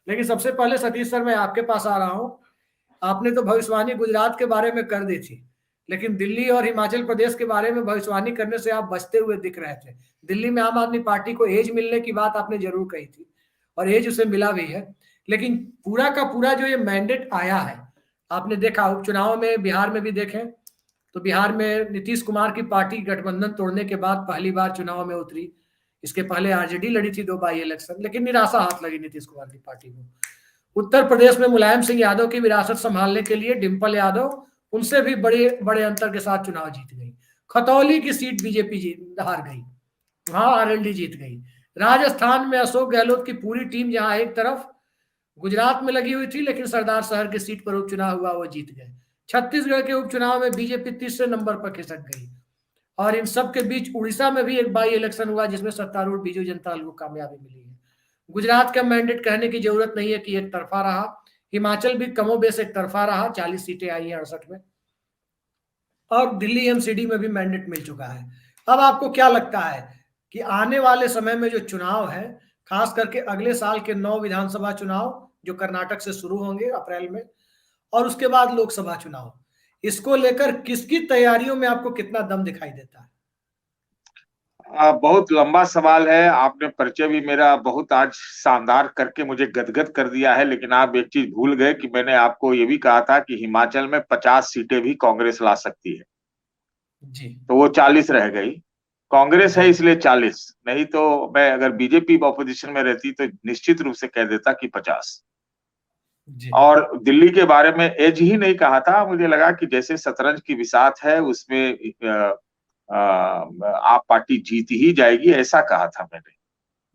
लेकिन सबसे पहले सतीश सर मैं आपके पास आ रहा हूँ। आपने तो भविष्यवाणी गुजरात के बारे में कर दी थी, लेकिन दिल्ली और हिमाचल प्रदेश के बारे में भविष्यवाणी करने से आप बचते हुए दिख रहे थे। दिल्ली में आम आदमी पार्टी को एज मिलने की बात आपने जरूर कही थी, और एज उसे मिला भी है। लेकिन पूरा का पूरा जो ये मैंडेट आया है, आपने देखा उपचुनाव में, बिहार में भी देखें तो बिहार में नीतीश कुमार की पार्टी गठबंधन तोड़ने के बाद पहली बार चुनाव में उतरी। इसके पहले आरजेडी लड़ी थी 2 बाई इलेक्शन, लेकिन निराशा हाथ लगी नीतीश कुमार की पार्टी को। उत्तर प्रदेश में मुलायम सिंह यादव की विरासत संभालने के लिए डिम्पल यादव उनसे भी बड़े बड़े अंतर के साथ चुनाव जीत गई। खतौली की सीट बीजेपी जीत हार गई, वहां आरएलडी जीत गई। राजस्थान में अशोक गहलोत की पूरी टीम जहां एक तरफ गुजरात में लगी हुई थी, लेकिन सरदार शहर की सीट पर उपचुनाव हुआ, वो जीत गए। छत्तीसगढ़ के उपचुनाव में बीजेपी तीसरे नंबर पर खिसक गई। और इन सब के बीच उड़ीसा में भी एक बाई इलेक्शन हुआ, जिसमें सत्तारूढ़ बीजू जनता दल को कामयाबी मिली है। गुजरात का मैंडेट कहने की जरूरत नहीं है कि एक तरफा रहा। हिमाचल भी कमोबेश एक तरफा रहा, 40 सीटें आई हैं 68 में। और दिल्ली एमसीडी में भी मैंडेट मिल चुका है। अब आपको क्या लगता है कि आने वाले समय में जो चुनाव है, खास करके अगले साल के 9 विधानसभा चुनाव जो कर्नाटक से शुरू होंगे अप्रैल में, और उसके बाद लोकसभा चुनाव, इसको लेकर किसकी तैयारियों में आपको कितना दम दिखाई देता है? बहुत लंबा सवाल है। आपने परिचय भी मेरा बहुत आज शानदार करके मुझे गदगद कर दिया है, लेकिन आप एक चीज भूल गए कि मैंने आपको ये भी कहा था कि हिमाचल में 50 सीटें भी कांग्रेस ला सकती है। जी तो वो 40 रह गई। कांग्रेस है जी इसलिए 40, नहीं तो मैं अगर बीजेपी ऑपोजिशन में रहती तो निश्चित रूप से कह देता कि 50। जी और दिल्ली के बारे में एज ही नहीं कहा था, मुझे लगा कि जैसे शतरंज की बिसात है उसमें आप पार्टी जीत ही जाएगी, ऐसा कहा था मैंने।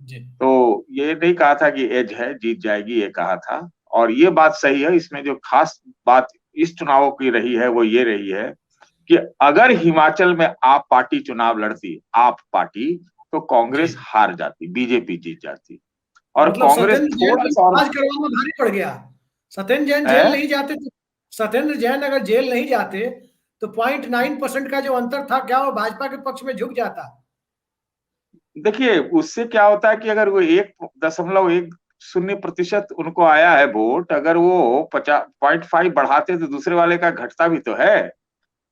जी तो ये नहीं कहा था कि एज है जीत जाएगी, ये कहा था। और ये बात सही है। इसमें जो खास बात इस चुनाव की रही है वो ये रही है कि अगर हिमाचल में आप पार्टी चुनाव लड़ती, आप पार्टी, तो जी। कांग्रेस हार जाती, बीजेपी जीत जाती। और मतलब कांग्रेस सत्येंद्र जैन थोड़ा को सा और इलाज करवाना भारी पड़ गया। सत्येंद्र जैन जेल है। नहीं जाते तो, सत्येंद्र जैन अगर जेल नहीं जाते तो 0.9% का जो अंतर था, क्या वो भाजपा के पक्ष में झुक जाता? देखिए उससे क्या होता है कि अगर वो 1.10% उनको आया है वोट, अगर वो 50.5 बढ़ाते तो दूसरे वाले का घटता भी तो है।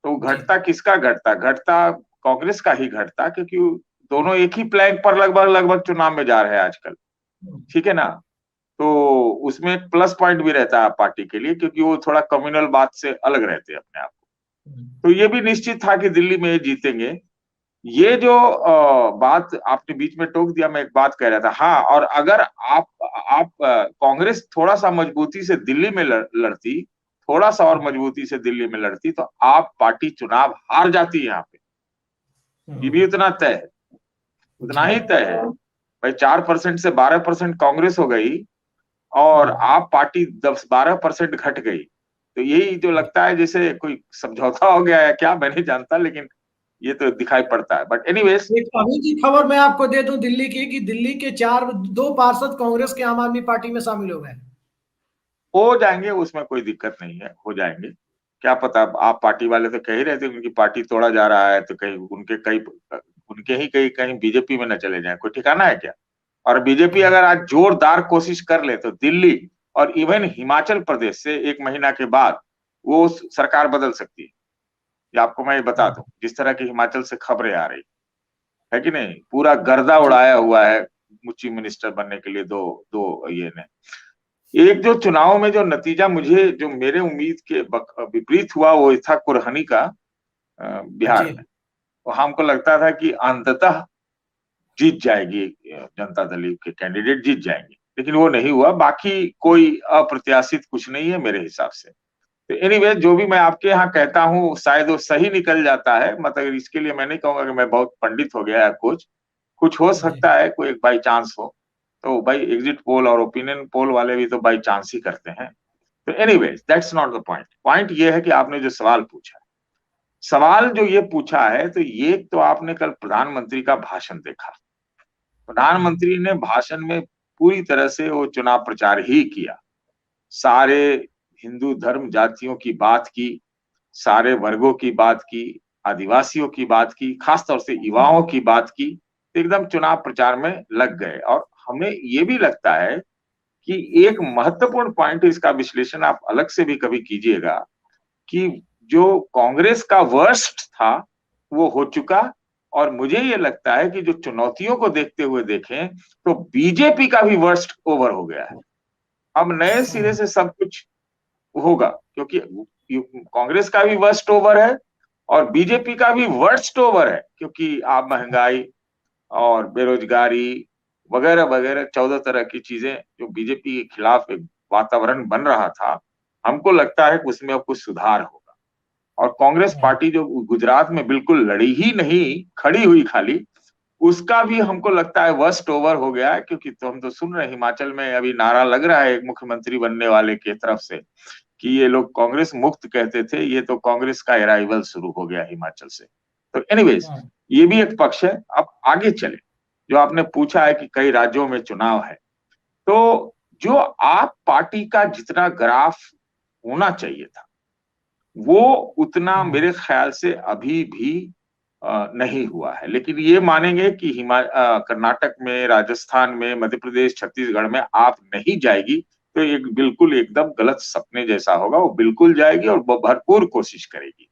तो जी घटता किसका घटता? घटता कांग्रेस का ही घटता, क्योंकि दोनों एक ही प्लैंक पर लगभग लगभग चुनाव में जा रहे हैं आजकल। ठीक है ना? तो उसमें एक प्लस पॉइंट भी रहता है पार्टी के लिए, क्योंकि वो थोड़ा कम्युनल बात से अलग रहते हैं अपने आप को। तो ये भी निश्चित था कि दिल्ली में ये जीतेंगे। ये जो बात आपने बीच में टोक दिया, मैं एक बात कह रहा था। हाँ, और अगर आप कांग्रेस थोड़ा सा मजबूती से दिल्ली में लड़ती, थोड़ा सा और मजबूती से दिल्ली में लड़ती, तो आप पार्टी चुनाव हार जाती है यहाँ पे। ये भी उतना तय है, उतना जी ही तय है भाई। 4% से 12% कांग्रेस हो गई और आप पार्टी 10-12% घट गई। तो यही जो लगता है जैसे कोई समझौता हो गया है क्या, मैं नहीं जानता, लेकिन ये तो दिखाई पड़ता है। बट एनीवेज, एक अभी की खबर मैं आपको दे दूं दिल्ली की, कि दिल्ली के 2 पार्षद कांग्रेस के आम आदमी पार्टी में शामिल हो गए। हो जाएंगे, उसमें कोई दिक्कत नहीं है, हो जाएंगे। क्या पता, आप पार्टी वाले तो कह ही रहे थे उनकी पार्टी तोड़ा जा रहा है, तो कहीं उनके ही कहीं कहीं बीजेपी में न चले जाए, कोई ठिकाना है क्या? और बीजेपी अगर आज जोरदार कोशिश कर ले तो दिल्ली और इवन हिमाचल प्रदेश से 1 महीना के बाद वो सरकार बदल सकती है। ये आपको मैं बता दूं, जिस तरह की हिमाचल से खबरें आ रही है कि नहीं, पूरा गर्दा जी उड़ाया हुआ है मुची मिनिस्टर बनने के लिए दो दो ये ने। एक जो चुनाव में जो नतीजा मुझे जो मेरे उम्मीद के विपरीत हुआ, वो था कुरहनी का जी बिहार में। तो हमको लगता था कि अंततः जीत जाएगी, जनता दल के कैंडिडेट जीत जाएंगे, लेकिन वो नहीं हुआ। बाकी कोई अप्रत्याशित कुछ नहीं है मेरे हिसाब से। तो एनीवे, जो भी मैं आपके यहाँ कहता हूँ शायद वो सही निकल जाता है। मतलब इसके लिए मैं नहीं कहूंगा कि मैं बहुत पंडित हो गया है, कुछ हो जी सकता है, कोई एक बाई चांस हो। तो भाई एग्जिट पोल और ओपिनियन पोल वाले भी तो बाई चांस ही करते हैं। तो anyways, that's not the point. Point ये है कि आपने जो सवाल पूछा, सवाल जो ये पूछा है, तो ये तो आपने कल प्रधानमंत्री का भाषण देखा। प्रधानमंत्री ने भाषण में पूरी तरह से वो चुनाव प्रचार ही किया। सारे हिंदू धर्म जातियों की बात की, सारे वर्गों की बात की, आदिवासियों की बात की, खासतौर से युवाओं की बात की। एकदम चुनाव प्रचार में लग गए। और हमें ये भी लगता है कि एक महत्वपूर्ण पॉइंट, इसका विश्लेषण आप अलग से भी कभी कीजिएगा, कि जो कांग्रेस का वर्स्ट था वो हो चुका, और मुझे ये लगता है कि जो चुनौतियों को देखते हुए देखें तो बीजेपी का भी वर्स्ट ओवर हो गया है। अब नए सिरे से सब कुछ होगा, क्योंकि कांग्रेस का भी वर्स्ट ओवर है और बीजेपी का भी वर्स्ट ओवर है, क्योंकि आप महंगाई और बेरोजगारी वगैरह वगैरह 14 तरह की चीजें जो बीजेपी के खिलाफ एक वातावरण बन रहा था, हमको लगता है कि उसमें अब कुछ सुधार होगा। और कांग्रेस पार्टी जो गुजरात में बिल्कुल लड़ी ही नहीं, खड़ी हुई खाली, उसका भी हमको लगता है वर्स्ट ओवर हो गया है। क्योंकि तो हम तो सुन रहे हैं हिमाचल में अभी नारा लग रहा है एक मुख्यमंत्री बनने वाले की तरफ से कि ये लोग कांग्रेस मुक्त कहते थे, ये तो कांग्रेस का अराइवल शुरू हो गया हिमाचल से। तो एनीवेज, ये भी एक पक्ष है। अब आगे चले, जो आपने पूछा है कि कई राज्यों में चुनाव है, तो जो आप पार्टी का जितना ग्राफ होना चाहिए था वो उतना मेरे ख्याल से अभी भी नहीं हुआ है। लेकिन ये मानेंगे कि कर्नाटक में, राजस्थान में, मध्य प्रदेश, छत्तीसगढ़ में आप नहीं जाएगी तो एक बिल्कुल एकदम गलत सपने जैसा होगा। वो बिल्कुल जाएगी और भरपूर कोशिश करेगी।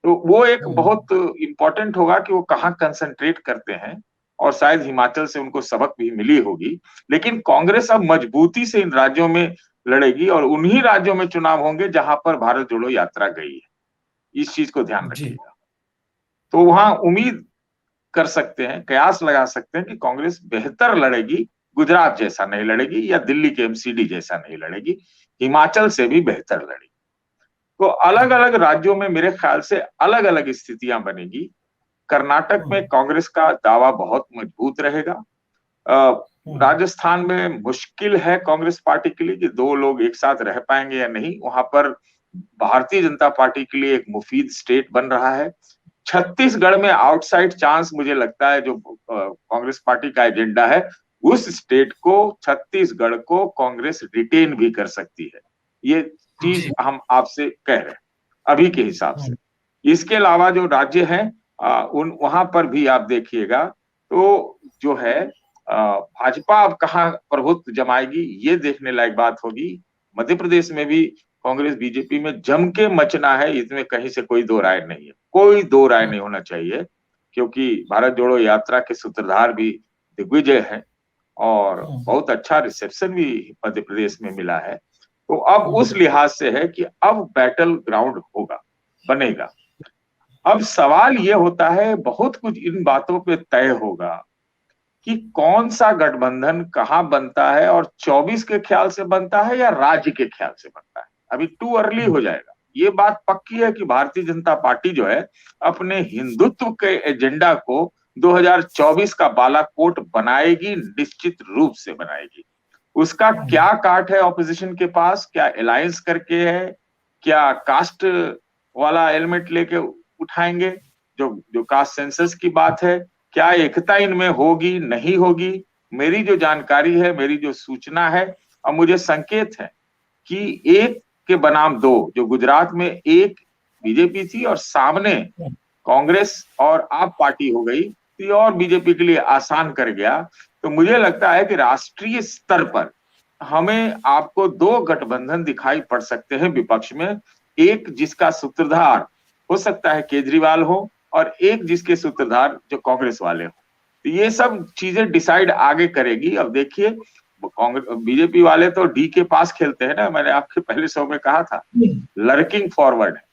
तो वो एक बहुत इंपॉर्टेंट होगा कि वो कहाँ कंसंट्रेट करते हैं, और शायद हिमाचल से उनको सबक भी मिली होगी। लेकिन कांग्रेस अब मजबूती से इन राज्यों में लड़ेगी और उन्हीं राज्यों में चुनाव होंगे जहां पर भारत जोड़ो यात्रा गई है। इस चीज को ध्यान रखिएगा। तो वहां उम्मीद कर सकते हैं, कयास लगा सकते हैं कि कांग्रेस बेहतर लड़ेगी, गुजरात जैसा नहीं लड़ेगी या दिल्ली के एमसीडी जैसा नहीं लड़ेगी, हिमाचल से भी बेहतर लड़ेगी। तो अलग अलग राज्यों में मेरे ख्याल से अलग अलग स्थितियां बनेगी। कर्नाटक में कांग्रेस का दावा बहुत मजबूत रहेगा। राजस्थान में मुश्किल है कांग्रेस पार्टी के लिए कि दो लोग एक साथ रह पाएंगे या नहीं। वहां पर भारतीय जनता पार्टी के लिए एक मुफीद स्टेट बन रहा है। छत्तीसगढ़ में आउटसाइड चांस मुझे लगता है, जो कांग्रेस पार्टी का एजेंडा है, उस स्टेट को, छत्तीसगढ़ को कांग्रेस रिटेन भी कर सकती है। ये चीज हम आपसे कह रहे हैं अभी के हिसाब से। इसके अलावा जो राज्य हैं उन वहां पर भी आप देखिएगा तो जो है भाजपा अब कहाँ प्रभुत्व जमाएगी, ये देखने लायक बात होगी। मध्य प्रदेश में भी कांग्रेस बीजेपी में जम के मचना है, इसमें कहीं से कोई दो राय नहीं है, कोई दो राय नहीं होना चाहिए। क्योंकि भारत जोड़ो यात्रा के सूत्रधार भी दिग्विजय है और बहुत अच्छा रिसेप्शन भी मध्य प्रदेश में मिला है। तो अब उस लिहाज से है कि अब बैटल ग्राउंड होगा, बनेगा। अब सवाल ये होता है, बहुत कुछ इन बातों पे तय होगा कि कौन सा गठबंधन कहाँ बनता है, और 24 के ख्याल से बनता है या राज्य के ख्याल से बनता है। अभी टू अर्ली हो जाएगा। ये बात पक्की है कि भारतीय जनता पार्टी जो है अपने हिंदुत्व के एजेंडा को 2024 का बालाकोट बनाएगी, निश्चित रूप से बनाएगी। उसका क्या काट है ऑपोजिशन के पास, क्या अलायंस करके है, क्या कास्ट वाला एलिमेंट लेके उठाएंगे, जो कास्ट सेंसस की बात है, क्या एकता इनमें होगी नहीं होगी। मेरी जो जानकारी है, मेरी जो सूचना है, और मुझे संकेत है कि एक के बनाम दो, जो गुजरात में एक बीजेपी थी और सामने कांग्रेस और आप पार्टी हो गई, तो ये और बीजेपी के लिए आसान कर गया। तो मुझे लगता है कि राष्ट्रीय स्तर पर हमें आपको दो गठबंधन दिखाई पड़ सकते हैं विपक्ष में। एक जिसका सूत्रधार हो सकता है केजरीवाल हो, और एक जिसके सूत्रधार जो कांग्रेस वाले हो। तो ये सब चीजें डिसाइड आगे करेगी। अब देखिए, कांग्रेस बीजेपी वाले तो डी के पास खेलते हैं ना, मैंने आपके पहले शो में कहा था, लर्किंग फॉरवर्ड है।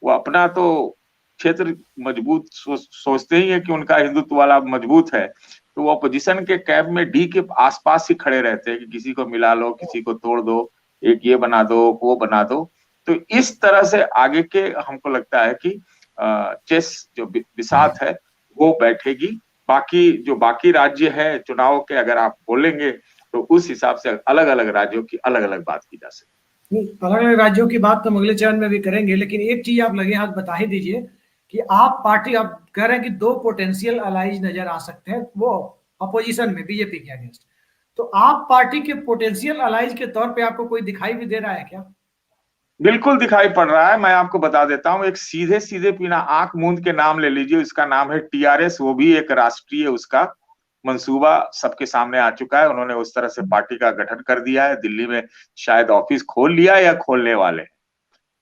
वो अपना तो क्षेत्र मजबूत सोचते ही है कि उनका हिंदुत्व वाला मजबूत है, तो वो अपोजिशन के कैंप में डी के आसपास ही खड़े रहते हैं कि किसी को मिला लो, किसी को तोड़ दो, एक ये बना दो, वो बना दो। तो इस तरह से आगे के हमको लगता है कि चेस जो बिसात है वो बैठेगी। बाकी राज्य है चुनाव के, अगर आप बोलेंगे तो उस हिसाब से अलग अलग राज्यों की अलग अलग बात की जा सकती है। अलग अलग राज्यों की बात तो अगले चरण में भी करेंगे, लेकिन एक चीज आप लगे हाथ बता ही दीजिए कि आप पार्टी, आप कह रहे हैं कि दो पोटेंशियल अलाइज नजर आ सकते हैं वो अपोजिशन में बीजेपी के अगेंस्ट, तो आप पार्टी के पोटेंशियल अलाइज के तौर पे आपको कोई दिखाई भी दे रहा है क्या? बिल्कुल दिखाई पड़ रहा है। मैं आपको बता देता हूं, एक सीधे सीधे पीना आंख मूंद के नाम ले लीजिए, उसका नाम है टीआरएस। वो भी एक राष्ट्रीय उसका मंसूबा सबके सामने आ चुका है। उन्होंने उस तरह से पार्टी का गठन कर दिया है, दिल्ली में शायद ऑफिस खोल लिया या खोलने वाले।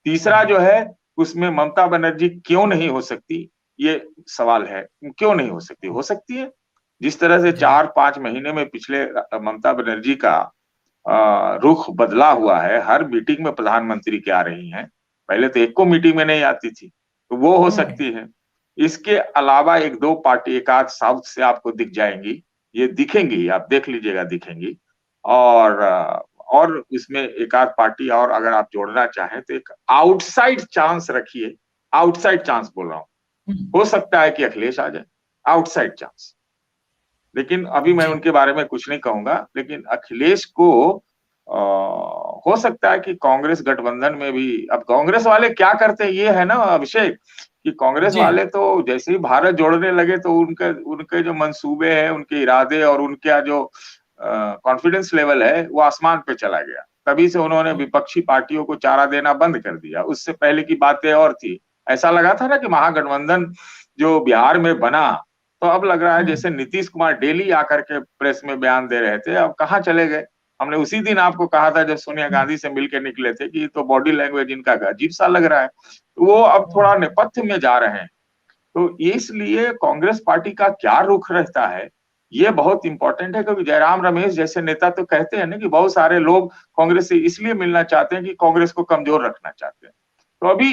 तीसरा जो है, उसमें ममता बनर्जी क्यों नहीं हो सकती, ये सवाल है। क्यों नहीं हो सकती? हो सकती है। जिस तरह से 4-5 महीने में पिछले ममता बनर्जी का रुख बदला हुआ है, हर मीटिंग में प्रधानमंत्री के आ रही हैं, पहले तो एक को मीटिंग में नहीं आती थी, तो वो हो सकती है। इसके अलावा एक दो पार्टी, एक आध साउथ से आपको दिख जाएंगी, ये दिखेंगी, आप देख लीजिएगा, दिखेंगी। और इसमें एक आध पार्टी और अगर आप जोड़ना चाहें तो एक आउटसाइड चांस रखिए। आउटसाइड चांस बोल रहा हूं, हो सकता है कि अखिलेश आ जाए, आउटसाइड चांस। लेकिन अभी मैं उनके बारे में कुछ नहीं कहूंगा। लेकिन अखिलेश को हो सकता है कि कांग्रेस गठबंधन में भी, अब कांग्रेस वाले क्या करते हैं ये है ना अभिषेक, कि कांग्रेस वाले तो जैसे ही भारत जोड़ने लगे तो उनके जो मंसूबे हैं, उनके इरादे और उनका जो कॉन्फिडेंस लेवल है वो आसमान पे चला गया। तभी से उन्होंने विपक्षी पार्टियों को चारा देना बंद कर दिया। उससे पहले की बातें और थी। ऐसा लगा था ना कि महागठबंधन जो बिहार में बना, तो अब लग रहा है जैसे नीतीश कुमार डेली आकर के प्रेस में बयान दे रहे थे, अब कहाँ चले गए। हमने उसी दिन आपको कहा था जब सोनिया गांधी से मिलकर निकले थे कि तो बॉडी लैंग्वेज इनका अजीब सा लग रहा है, तो वो अब थोड़ा नेपथ्य में जा रहे हैं। तो इसलिए कांग्रेस पार्टी का क्या रुख रहता है ये बहुत इंपॉर्टेंट है, क्योंकि जयराम रमेश जैसे नेता तो कहते हैं ना कि बहुत सारे लोग कांग्रेस से इसलिए मिलना चाहते हैं कि कांग्रेस को कमजोर रखना चाहते हैं। तो अभी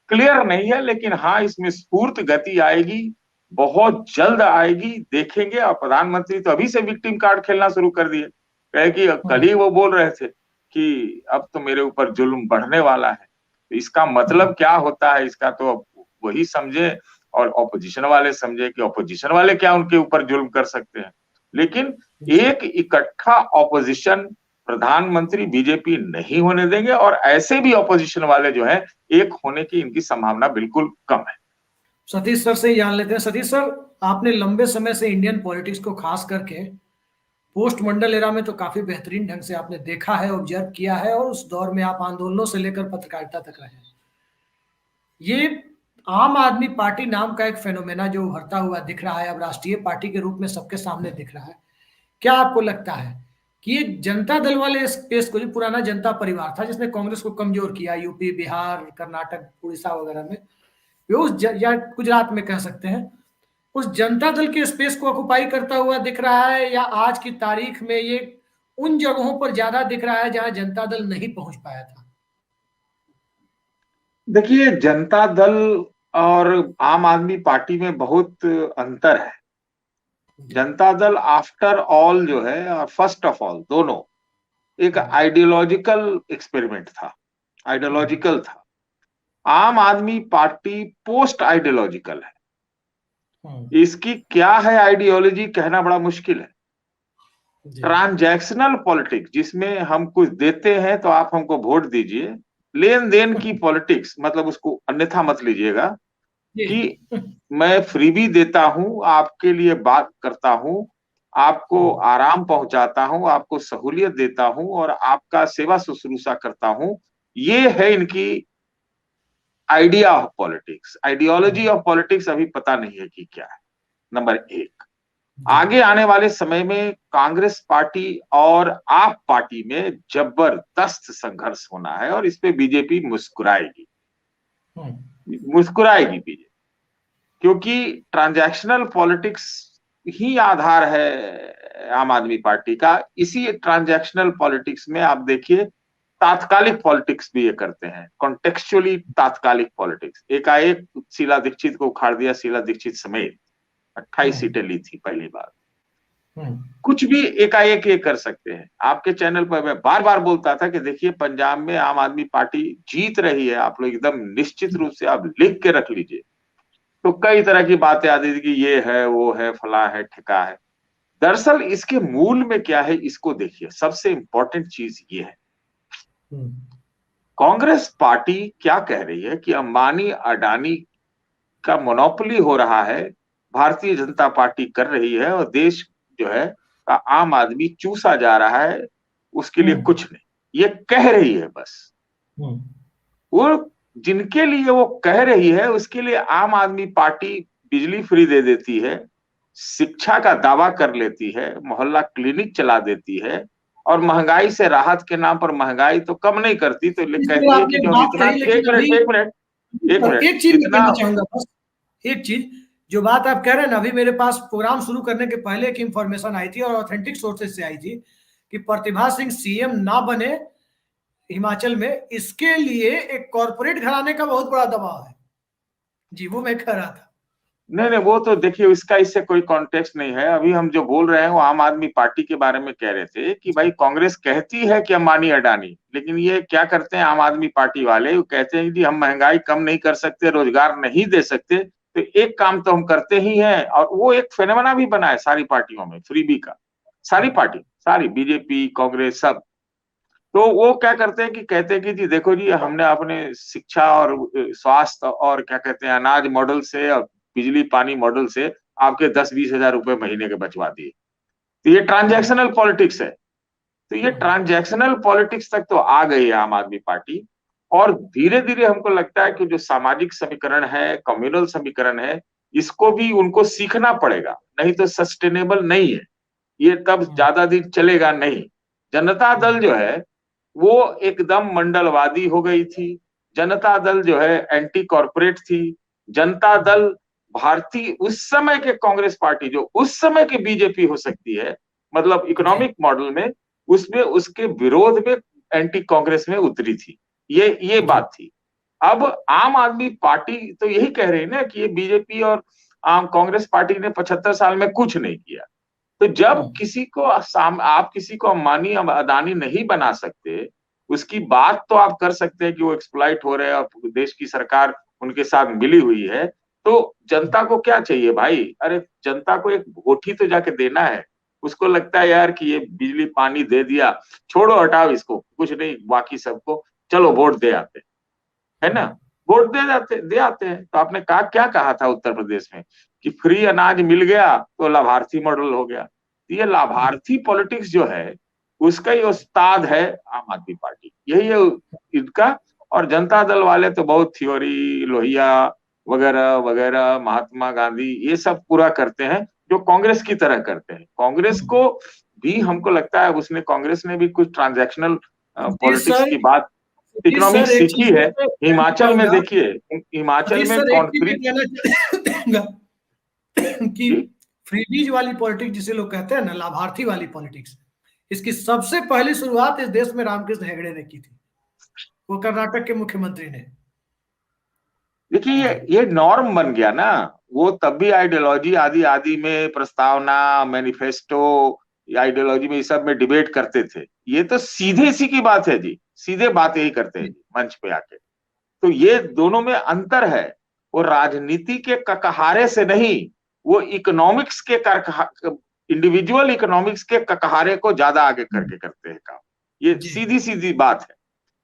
क्लियर नहीं है, लेकिन हाँ, इसमें स्फूर्त गति आएगी, बहुत जल्द आएगी, देखेंगे। और प्रधानमंत्री तो अभी से विक्टिम कार्ड खेलना शुरू कर दिए। कहे कि कल ही वो बोल रहे थे कि अब तो मेरे ऊपर जुल्म बढ़ने वाला है। तो इसका मतलब क्या होता है, इसका तो वही समझे और ऑपोजिशन वाले समझे कि ऑपोजिशन वाले क्या उनके ऊपर जुल्म कर सकते हैं। लेकिन एक इकट्ठा ऑपोजिशन प्रधानमंत्री बीजेपी नहीं होने देंगे, और ऐसे भी ऑपोजिशन वाले जो है एक होने की इनकी संभावना बिल्कुल कम है। सतीश सर से ही जान लेते हैं। सतीश सर, आपने लंबे समय से इंडियन पॉलिटिक्स को खास करके पोस्ट मंडल एरा में तो काफी बेहतरीन ढंग से आपने देखा है, ऑब्जर्व किया है, और उस दौर में आप आंदोलनों से लेकर पत्रकारिता तक रहे हैं। ये आम आदमी पार्टी नाम का एक फेनोमेना जो उभरता हुआ दिख रहा है, अब राष्ट्रीय पार्टी के रूप में सबके सामने दिख रहा है, क्या आपको लगता है कि ये जनता दल वाले स्पेस को, जो पुराना जनता परिवार था जिसने कांग्रेस को कमजोर किया यूपी, बिहार, कर्नाटक, उड़ीसा वगैरह में, या गुजरात में कह सकते हैं, उस जनता दल के स्पेस को ऑक्युपाई करता हुआ दिख रहा है, या आज की तारीख में ये उन जगहों पर ज्यादा दिख रहा है जहां जनता दल नहीं पहुंच पाया था? देखिए, जनता दल और आम आदमी पार्टी में बहुत अंतर है। जनता दल आफ्टर ऑल जो है, और फर्स्ट ऑफ ऑल, दोनों एक आइडियोलॉजिकल एक्सपेरिमेंट था, आइडियोलॉजिकल था। आम आदमी पार्टी पोस्ट आइडियोलॉजिकल है। इसकी क्या है आइडियोलॉजी कहना बड़ा मुश्किल है। ट्रांजैक्शनल पॉलिटिक्स, जिसमें हम कुछ देते हैं तो आप हमको वोट दीजिए, लेन देन की पॉलिटिक्स, मतलब उसको अन्यथा मत लीजिएगा कि मैं फ्रीबी देता हूं, आपके लिए बात करता हूं, आपको आराम पहुंचाता हूं, आपको सहूलियत देता हूं और आपका सेवा शुश्रूषा करता हूं। ये है इनकी idea of politics. Ideology of politics अभी पता नहीं है कि क्या है, नंबर एक। आगे आने वाले समय में कांग्रेस पार्टी और आप पार्टी में जबरदस्त संघर्ष होना है, और इस पे बीजेपी मुस्कुराएगी, मुस्कुराएगी बीजेपी, क्योंकि ट्रांजैक्शनल पॉलिटिक्स ही आधार है आम आदमी पार्टी का। इसी ट्रांजैक्शनल पॉलिटिक्स में आप देखिए, तात्कालिक पॉलिटिक्स भी ये करते हैं, कॉन्टेक्चुअली तात्कालिक पॉलिटिक्स। एकाएक शीला दीक्षित को उखाड़ दिया, शीला दीक्षित समेत 28 सीटें ली थी पहली बार। कुछ भी एकाएक ये कर सकते हैं। आपके चैनल पर मैं बार बार बोलता था कि देखिए, पंजाब में आम आदमी पार्टी जीत रही है, आप लोग एकदम निश्चित रूप से आप लिख के रख लीजिए। तो कई तरह की बातें आती थी कि ये है, वो है, फला है, ठिका है। दरअसल इसके मूल में क्या है, इसको देखिए। सबसे इंपॉर्टेंट चीज ये है, कांग्रेस पार्टी क्या कह रही है कि अंबानी अडानी का मोनोपोली हो रहा है, भारतीय जनता पार्टी कर रही है, और देश जो है का आम आदमी चूसा जा रहा है, उसके लिए कुछ नहीं, ये कह रही है बस। वो जिनके लिए वो कह रही है उसके लिए आम आदमी पार्टी बिजली फ्री दे देती है, शिक्षा का दावा कर लेती है, मोहल्ला क्लिनिक चला देती है, और महंगाई से राहत के नाम पर महंगाई तो कम नहीं करती, तो इस पर कहती है कि आपने जो हम बात इतना, कही, लेकिन अभी एक पर मिनट एक चीज मैं इतना। कहना चाहूंगा बस, एक चीज। जो बात आप कह रहे हैं ना, अभी मेरे पास प्रोग्राम शुरू करने के पहले एक इंफॉर्मेशन आई थी और ऑथेंटिक सोर्सेज से आई थी कि प्रतिभा सिंह सीएम ना बने हिमाचल में, इसके लिए एक कॉरपोरेट घराने का बहुत बड़ा दबाव है। जी, वो मैं कह रहा था। नहीं नहीं, वो तो देखिए इसका इससे कोई कॉन्टेक्स्ट नहीं है। अभी हम जो बोल रहे हैं वो आम आदमी पार्टी के बारे में कह रहे थे कि भाई कांग्रेस कहती है कि अंबानी अडानी, लेकिन ये क्या करते हैं आम आदमी पार्टी वाले, वो कहते हैं कि हम महंगाई कम नहीं कर सकते, रोजगार नहीं दे सकते, तो एक काम तो हम करते ही हैं। और वो एक फेनोमेना भी बना है सारी पार्टियों में, फ्रीबी का। सारी पार्टी, सारी बीजेपी कांग्रेस सब, तो वो क्या करते हैं कि कहते हैं कि जी देखो जी, हमने अपने शिक्षा और स्वास्थ्य और क्या कहते हैं अनाज मॉडल से और बिजली पानी मॉडल से आपके 10-20 हजार रुपए महीने के बचवा दिए। तो ये ट्रांजैक्शनल पॉलिटिक्स है। तो ये ट्रांजैक्शनल पॉलिटिक्स तक तो आ गई है आम आदमी पार्टी। और धीरे धीरे हमको लगता है कि जो सामाजिक समीकरण है, कम्युनल समीकरण है, इसको भी उनको सीखना पड़ेगा, नहीं तो सस्टेनेबल नहीं है ये, तब ज्यादा दिन चलेगा नहीं। जनता दल जो है वो एकदम मंडलवादी हो गई थी। जनता दल जो है एंटी कॉर्पोरेट थी। जनता दल भारतीय उस समय के कांग्रेस पार्टी, जो उस समय के बीजेपी हो सकती है, मतलब इकोनॉमिक मॉडल में, उसमें उसके विरोध में एंटी कांग्रेस में उतरी थी। ये बात थी। अब आम आदमी पार्टी तो यही कह रही है ना कि ये बीजेपी और आम कांग्रेस पार्टी ने 75 साल में कुछ नहीं किया। तो जब किसी को आप किसी को अंबानी अदानी नहीं बना सकते, उसकी बात तो आप कर सकते हैं कि वो एक्सप्लॉइट हो रहे हैं और देश की सरकार उनके साथ मिली हुई है, तो जनता को क्या चाहिए भाई? अरे जनता को एक वोट ही तो जाके देना है। उसको लगता है यार कि ये बिजली पानी दे दिया, छोड़ो हटाओ इसको, कुछ नहीं, बाकी सबको चलो वोट दे आते, है ना? वोट दे आते हैं। तो आपने कहा क्या कहा था उत्तर प्रदेश में कि फ्री अनाज मिल गया तो लाभार्थी मॉडल हो गया। तो ये लाभार्थी पॉलिटिक्स जो है उसका ही उस्ताद है आम आदमी पार्टी, यही है इनका। और जनता दल वाले तो बहुत थ्योरी, लोहिया वगैरह वगैरह, महात्मा गांधी, ये सब पूरा करते हैं जो कांग्रेस की तरह करते हैं। कांग्रेस को भी हमको लगता है उसने कांग्रेस ने भी कुछ ट्रांजैक्शनल जी पॉलिटिक्स सर, की बात, जी इकोनॉमिक्स सर, एक सीखी चीज है। मैं कहना हिमाचल में चाहूंगा। देखिए, हिमाचल जी में सर, एक चीज मैं कंक्रीट। कहना चाहूंगा कि जी फ्रीबीज वाली पॉलिटिक्स जिसे लोग कहते हैं ना, लाभार्थी वाली पॉलिटिक्स, इसकी सबसे पहली शुरुआत इस देश में रामकृष्ण हेगड़े ने की थी, वो कर्नाटक के मुख्यमंत्री ने। देखिए जी ये नॉर्म बन गया ना। वो तब भी आइडियोलॉजी आदि आदि में, प्रस्तावना, मैनिफेस्टो, आइडियोलॉजी में, ये सब में डिबेट करते थे। ये तो सीधे सी की बात है जी, सीधे बात यही करते हैं जी मंच पे आके। तो ये दोनों में अंतर है। वो राजनीति के ककहारे से नहीं, वो इकोनॉमिक्स के इंडिविजुअल इकोनॉमिक्स के ककहारे को ज्यादा आगे करके करते हैं काम। ये जी सीधी सीधी बात है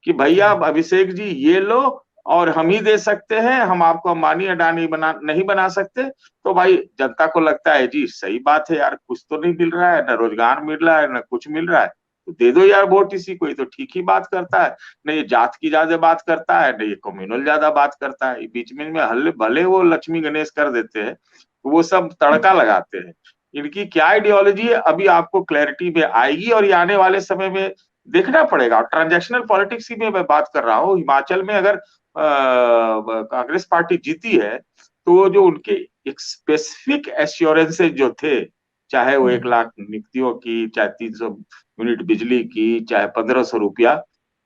कि भैया अभिषेक जी ये लो, और हम ही दे सकते हैं, हम आपको अंबानी अडानी नहीं बना सकते। तो भाई जनता को लगता है जी सही बात है यार, कुछ तो नहीं मिल रहा है, ना रोजगार मिल रहा है, ना कुछ मिल रहा है, तो दे दो यार वोट इसी को, ये तो ठीक ही बात करता है। न ये जात की ज्यादा बात करता है, न ये कम्युनल ज्यादा बात करता है। बीच में हल्ले भले वो लक्ष्मी गणेश कर देते हैं, तो वो सब तड़का लगाते हैं। इनकी क्या आइडियोलॉजी है अभी आपको क्लैरिटी में आएगी, और ये आने वाले समय में देखना पड़ेगा। ट्रांजैक्शनल पॉलिटिक्स की भी मैं बात कर रहा हूँ। हिमाचल में अगर कांग्रेस पार्टी जीती है, तो जो उनके एक स्पेसिफिक एश्योरेंसेज जो थे, चाहे वो 1 लाख नियुक्तियों की, चाहे 300 यूनिट बिजली की, चाहे 1500 रुपया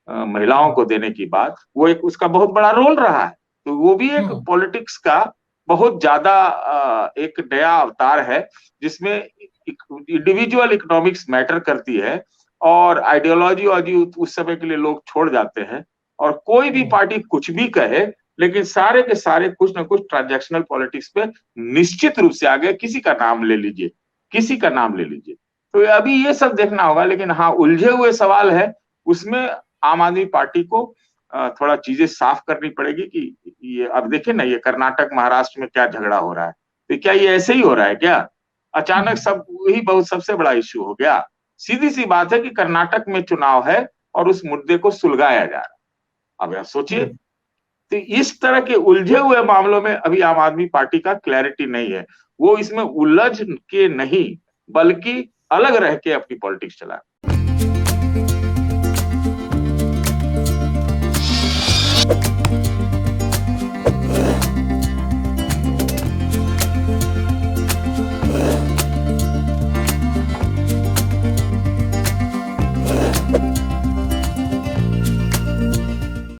महिलाओं को देने की बात, वो एक उसका बहुत बड़ा रोल रहा है। तो वो भी एक पॉलिटिक्स का बहुत ज्यादा एक नया अवतार है, जिसमें इंडिविजुअल इकोनॉमिक्स मैटर करती है, और आइडियोलॉजी उस समय के लिए लोग छोड़ जाते हैं। और कोई भी पार्टी कुछ भी कहे, लेकिन सारे के सारे कुछ ना कुछ ट्रांजैक्शनल पॉलिटिक्स पे निश्चित रूप से आगे, किसी का नाम ले लीजिए, किसी का नाम ले लीजिए। तो अभी ये सब देखना होगा। लेकिन हाँ, उलझे हुए सवाल है, उसमें आम आदमी पार्टी को थोड़ा चीजें साफ करनी पड़ेगी कि ये अब देखिए ना, ये कर्नाटक महाराष्ट्र में क्या झगड़ा हो रहा है, तो क्या ये ऐसे ही हो रहा है क्या? अचानक सब वही बहुत सबसे बड़ा इश्यू हो गया। सीधी सी बात है कि कर्नाटक में चुनाव है और उस मुद्दे को सुलगाया जा रहा है। अब आप सोचिए, तो इस तरह के उलझे हुए मामलों में अभी आम आदमी पार्टी का क्लैरिटी नहीं है। वो इसमें उलझ के नहीं बल्कि अलग रह के अपनी पॉलिटिक्स चलाए।